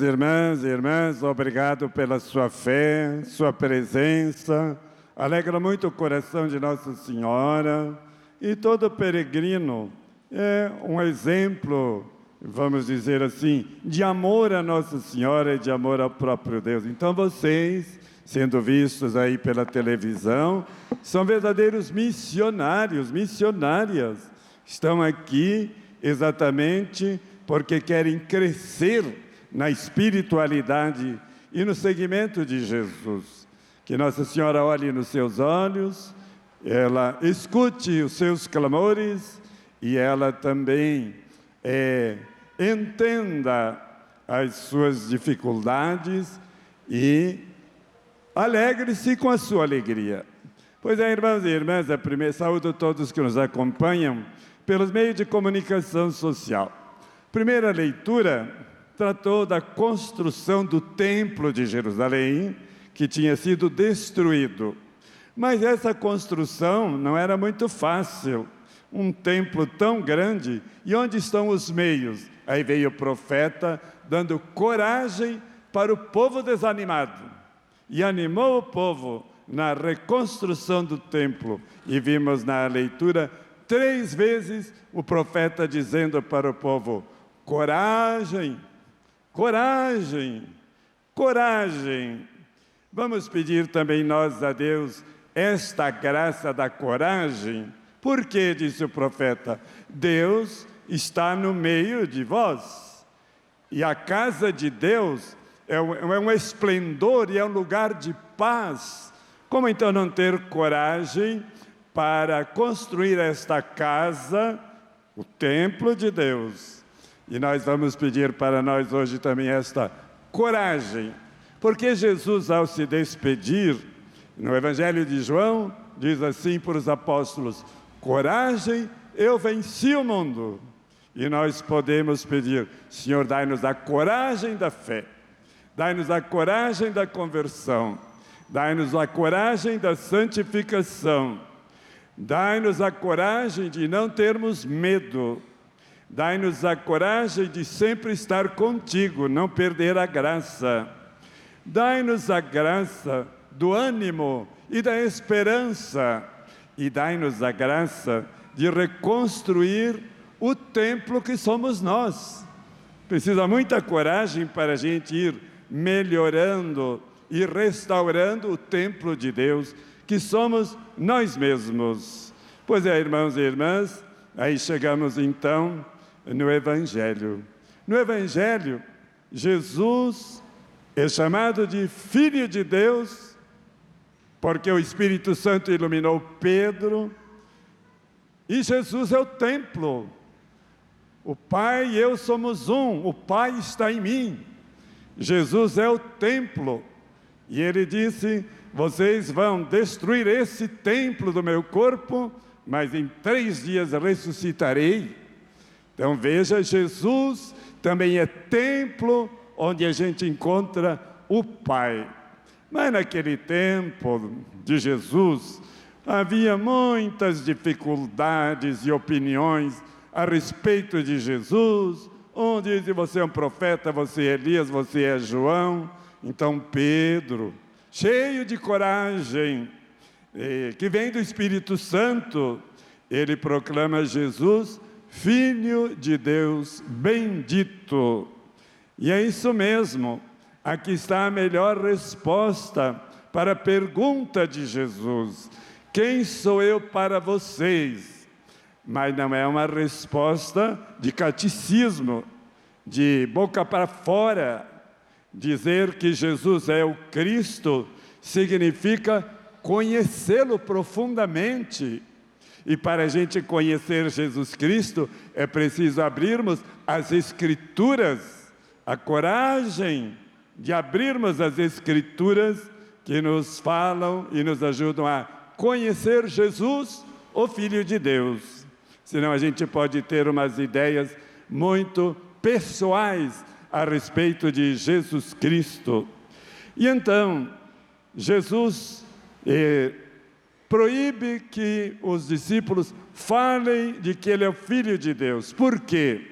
Irmãos, irmãs e irmãs, obrigado pela sua fé, sua presença. Alegra muito o coração de Nossa Senhora. E todo peregrino é um exemplo, vamos dizer assim, de amor a Nossa Senhora e de amor ao próprio Deus. Então vocês, sendo vistos aí pela televisão, são verdadeiros missionários, missionárias. Estão aqui exatamente porque querem crescer na espiritualidade e no seguimento de Jesus. Que Nossa Senhora olhe nos seus olhos, ela escute os seus clamores e ela também entenda as suas dificuldades e alegre-se com a sua alegria. Pois é, irmãos e irmãs, saúdo todos que nos acompanham pelos meios de comunicação social. Primeira leitura tratou da construção do Templo de Jerusalém, que tinha sido destruído. Mas essa construção não era muito fácil. Um templo tão grande, e onde estão os meios? Aí veio o profeta dando coragem para o povo desanimado. E animou o povo na reconstrução do templo. E vimos na leitura 3 vezes o profeta dizendo para o povo: coragem, coragem, coragem. Vamos pedir também nós a Deus esta graça da coragem. Por quê, disse o profeta? Deus está no meio de vós. E a casa de Deus é um esplendor e é um lugar de paz. Como então não ter coragem para construir esta casa, o templo de Deus? E nós vamos pedir para nós hoje também esta coragem. Porque Jesus, ao se despedir, no Evangelho de João, diz assim para os apóstolos: coragem, eu venci o mundo. E nós podemos pedir: Senhor, dai-nos a coragem da fé, dai-nos a coragem da conversão, dai-nos a coragem da santificação, dai-nos a coragem de não termos medo, dai-nos a coragem de sempre estar contigo, não perder a graça. Dai-nos a graça do ânimo e da esperança, e dai-nos a graça de reconstruir o templo que somos nós. Precisa muita coragem para a gente ir melhorando e restaurando o templo de Deus, que somos nós mesmos. Pois é, irmãos e irmãs, aí chegamos então no Evangelho. No Evangelho, Jesus é chamado de Filho de Deus, porque o Espírito Santo iluminou Pedro, e Jesus é o templo. O Pai e eu somos um, o Pai está em mim. Jesus é o templo, e Ele disse: vocês vão destruir esse templo do meu corpo, mas em 3 dias ressuscitarei. Então veja, Jesus também é templo, onde a gente encontra o Pai. Mas naquele tempo de Jesus, havia muitas dificuldades e opiniões a respeito de Jesus. Um dizia: você é um profeta, você é Elias, você é João. Então Pedro, cheio de coragem, que vem do Espírito Santo, ele proclama Jesus Filho de Deus bendito. E é isso mesmo, aqui está a melhor resposta para a pergunta de Jesus: quem sou eu para vocês? Mas não é uma resposta de catecismo, de boca para fora. Dizer que Jesus é o Cristo significa conhecê-lo profundamente. E para a gente conhecer Jesus Cristo, é preciso abrirmos as Escrituras, a coragem de abrirmos as Escrituras que nos falam e nos ajudam a conhecer Jesus, o Filho de Deus. Senão a gente pode ter umas ideias muito pessoais a respeito de Jesus Cristo. E então, Jesus proíbe que os discípulos falem de que Ele é o Filho de Deus. Por quê?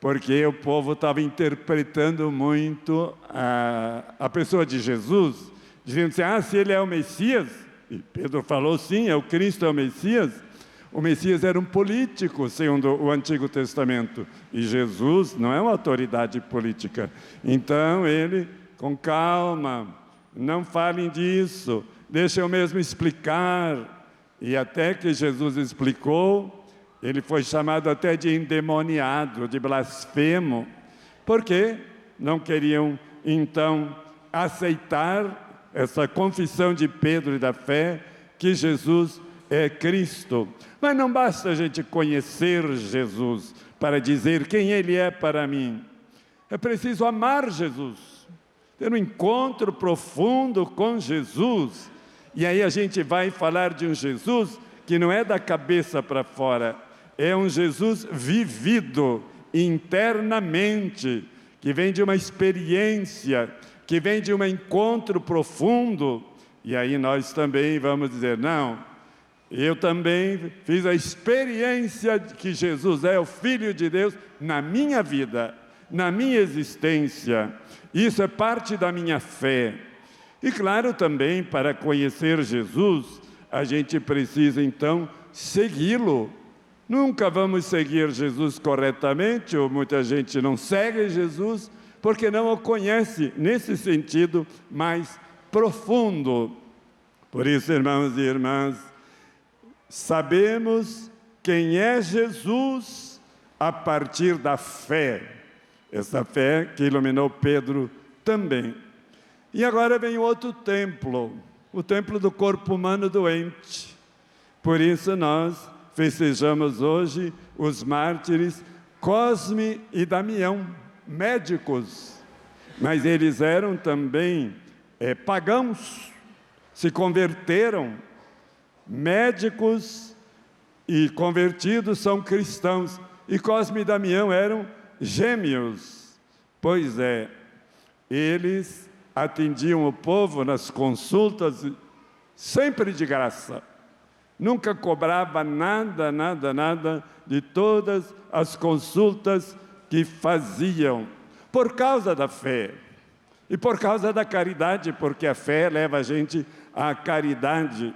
porque o povo estava interpretando muito a pessoa de Jesus, dizendo assim, se ele é o Messias, e Pedro falou, sim, é o Cristo, é o Messias. O Messias era um político, segundo o Antigo Testamento, e Jesus não é uma autoridade política. Então ele, com calma, não falem disso, deixa eu mesmo explicar. E até que Jesus explicou, ele foi chamado até de endemoniado, de blasfemo, porque não queriam, então, aceitar essa confissão de Pedro e da fé, que Jesus é Cristo. Mas não basta a gente conhecer Jesus para dizer quem Ele é para mim. É preciso amar Jesus, ter um encontro profundo com Jesus. E aí a gente vai falar de um Jesus que não é da cabeça para fora, é um Jesus vivido internamente, que vem de uma experiência, que vem de um encontro profundo. E aí nós também vamos dizer, não, eu também fiz a experiência de que Jesus é o Filho de Deus na minha vida, na minha existência. Isso é parte da minha fé. E claro, também, para conhecer Jesus, a gente precisa então segui-lo. Nunca vamos seguir Jesus corretamente, ou muita gente não segue Jesus, porque não o conhece nesse sentido mais profundo. Por isso, irmãos e irmãs, sabemos quem é Jesus a partir da fé. Essa fé que iluminou Pedro também. E agora vem outro templo, o templo do corpo humano doente. Por isso nós festejamos hoje os mártires Cosme e Damião, médicos, mas eles eram também pagãos, se converteram. Médicos e convertidos são cristãos, e Cosme e Damião eram gêmeos. Pois é, eles atendiam o povo nas consultas, sempre de graça. Nunca cobrava nada de todas as consultas que faziam, por causa da fé e por causa da caridade, porque a fé leva a gente à caridade.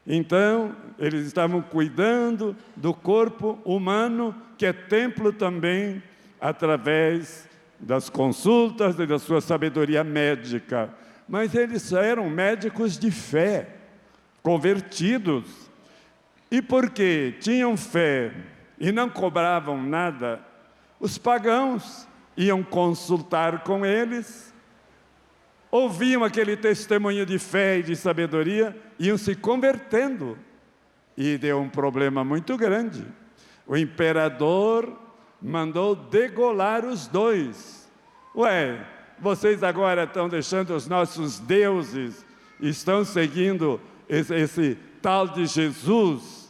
Então, eles estavam cuidando do corpo humano, que é templo também, através das consultas e da sua sabedoria médica. Mas eles eram médicos de fé, convertidos. E porque tinham fé e não cobravam nada, os pagãos iam consultar com eles, ouviam aquele testemunho de fé e de sabedoria, iam se convertendo. E deu um problema muito grande. O imperador mandou degolar os dois. Vocês agora estão deixando os nossos deuses, estão seguindo esse tal de Jesus,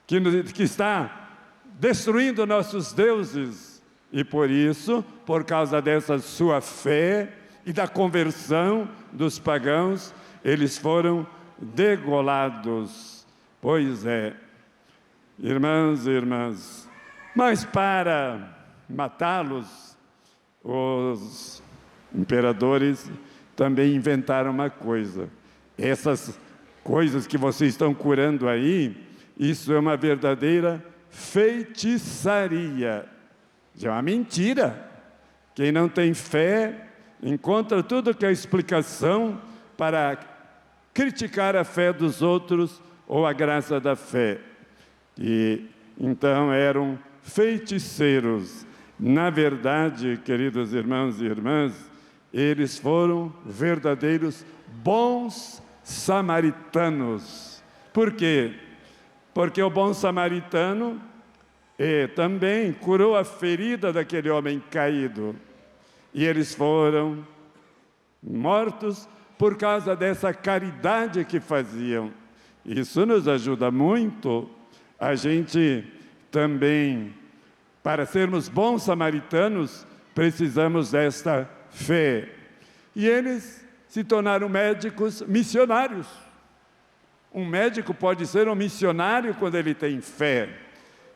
que está destruindo nossos deuses. E por isso, por causa dessa sua fé e da conversão dos pagãos, eles foram degolados. Pois é, irmãos e irmãs, mas para matá-los, os imperadores também inventaram uma coisa. Essas coisas que vocês estão curando aí, isso é uma verdadeira feitiçaria. É uma mentira. Quem não tem fé encontra tudo que é explicação para criticar a fé dos outros ou a graça da fé. E então eram feiticeiros. Na verdade, queridos irmãos e irmãs, eles foram verdadeiros bons samaritanos. Por quê? Porque o bom samaritano também curou a ferida daquele homem caído. E eles foram mortos por causa dessa caridade que faziam. Isso nos ajuda muito. A gente também, para sermos bons samaritanos, precisamos desta fé. E eles se tornaram médicos missionários. Um médico pode ser um missionário quando ele tem fé.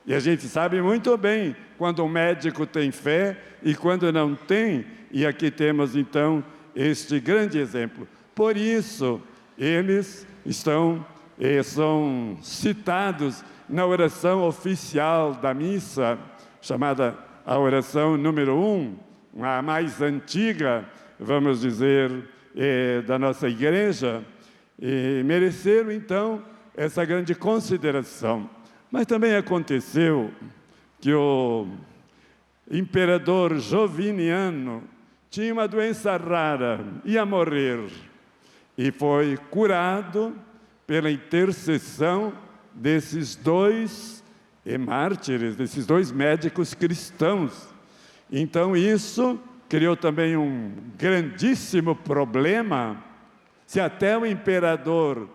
E a gente sabe muito bem quando um médico tem fé e quando não tem. E aqui temos, então, este grande exemplo. Por isso, eles são citados na oração oficial da missa, chamada a oração número 1, a mais antiga, vamos dizer, da nossa igreja, e mereceram, então, essa grande consideração. Mas também aconteceu que o imperador Joviniano tinha uma doença rara, ia morrer, e foi curado pela intercessão desses dois mártires, desses dois médicos cristãos. Então isso criou também um grandíssimo problema. Se até o imperador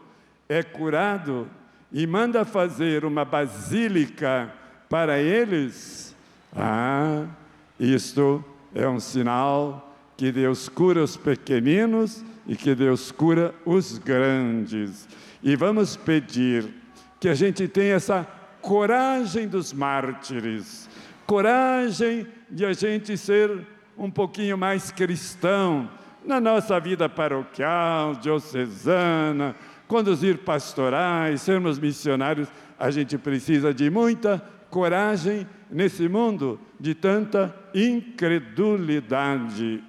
é curado e manda fazer uma basílica para eles, isto é um sinal que Deus cura os pequeninos e que Deus cura os grandes. E vamos pedir que a gente tenha essa coragem dos mártires, coragem de a gente ser um pouquinho mais cristão na nossa vida paroquial, diocesana, conduzir pastorais, sermos missionários. A gente precisa de muita coragem nesse mundo de tanta incredulidade.